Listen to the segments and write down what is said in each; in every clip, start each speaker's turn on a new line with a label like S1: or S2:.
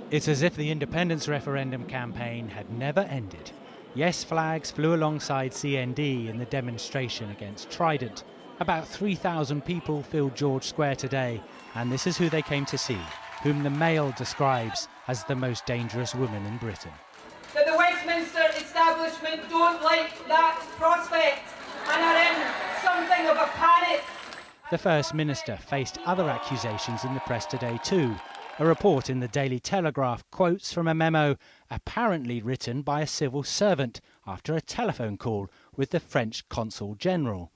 S1: It's as if the independence referendum campaign had never ended. Yes flags flew alongside CND in the demonstration against Trident. About 3,000 people filled George Square today, and this is who they came to see, whom the Mail describes as the most dangerous woman in Britain.
S2: That the Westminster establishment don't like that prospect and are in something of a panic.
S1: The First Minister faced other accusations in the press today too. A report in the Daily Telegraph quotes from a memo apparently written by a civil servant after a telephone call with the French Consul General.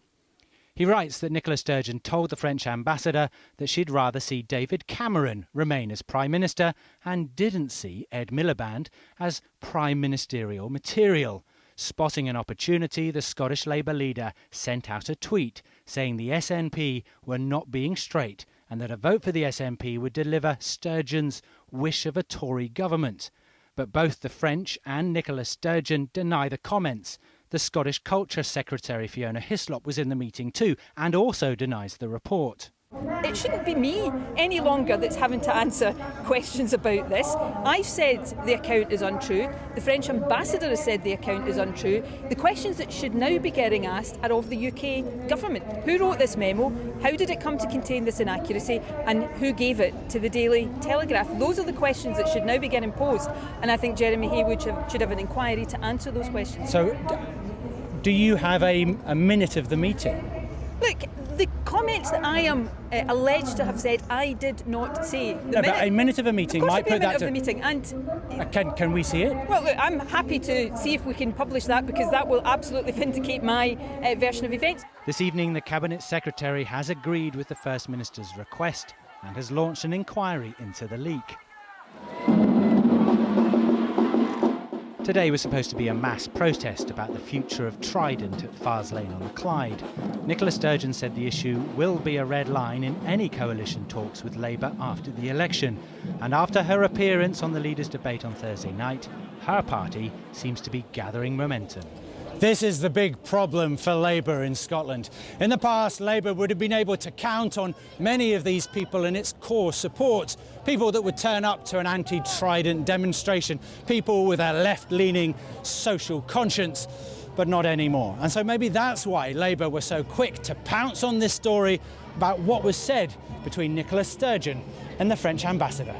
S1: He writes that Nicola Sturgeon told the French ambassador that she'd rather see David Cameron remain as Prime Minister and didn't see Ed Miliband as prime ministerial material. Spotting an opportunity, the Scottish Labour leader sent out a tweet saying the SNP were not being straight and that a vote for the SNP would deliver Sturgeon's wish of a Tory government. But both the French and Nicola Sturgeon deny the comments. The Scottish Culture Secretary Fiona Hislop was in the meeting too and also denies the report.
S3: It shouldn't be me any longer that's having to answer questions about this. I've said the account is untrue. The French ambassador has said the account is untrue. The questions that should now be getting asked are of the UK government. Who wrote this memo? How did it come to contain this inaccuracy? And who gave it to the Daily Telegraph? Those are the questions that should now be getting posed. And I think Jeremy Haywood should have an inquiry to answer those questions.
S1: So, do you have a minute of the meeting?
S3: Look, the comments that I am alleged to have said, I did not say.
S1: But a minute of a meeting might put that to...
S3: Of the meeting. And
S1: can we see it?
S3: Well, look, I'm happy to see if we can publish that because that will absolutely vindicate my version of events.
S1: This evening, the Cabinet Secretary has agreed with the First Minister's request and has launched an inquiry into the leak. Today was supposed to be a mass protest about the future of Trident at Fars Lane on the Clyde. Nicola Sturgeon said the issue will be a red line in any coalition talks with Labour after the election. And after her appearance on the Leaders' Debate on Thursday night, her party seems to be gathering momentum. This is the big problem for Labour in Scotland. In the past, Labour would have been able to count on many of these people in its core support. People that would turn up to an anti-Trident demonstration, people with a left-leaning social conscience, but not anymore. And so maybe that's why Labour were so quick to pounce on this story about what was said between Nicola Sturgeon and the French ambassador.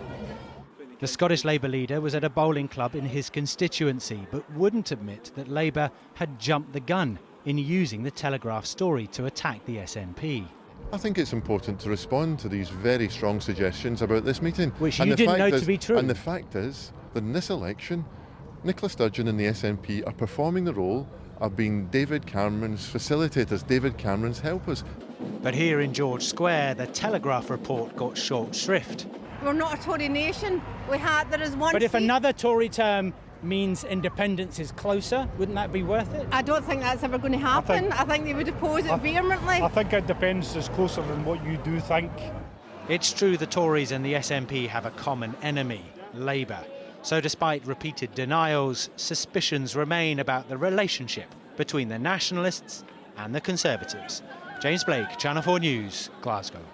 S1: The Scottish Labour leader was at a bowling club in his constituency, but wouldn't admit that Labour had jumped the gun in using the Telegraph story to attack the SNP.
S4: I think it's important to respond to these very strong suggestions about this meeting.
S1: Which you didn't know to be true.
S4: And the fact is that in this election, Nicola Sturgeon and the SNP are performing the role of being David Cameron's facilitators, David Cameron's helpers.
S1: But here in George Square, the Telegraph report got short shrift.
S5: We're not a Tory nation. There is one.
S1: But if another Tory term means independence is closer, wouldn't that be worth it?
S5: I don't think that's ever going to happen. I think they would oppose it vehemently.
S6: I think independence is closer than what you do think.
S1: It's true the Tories and the SNP have a common enemy, Labour. So despite repeated denials, suspicions remain about the relationship between the Nationalists and the Conservatives. James Blake, Channel 4 News, Glasgow.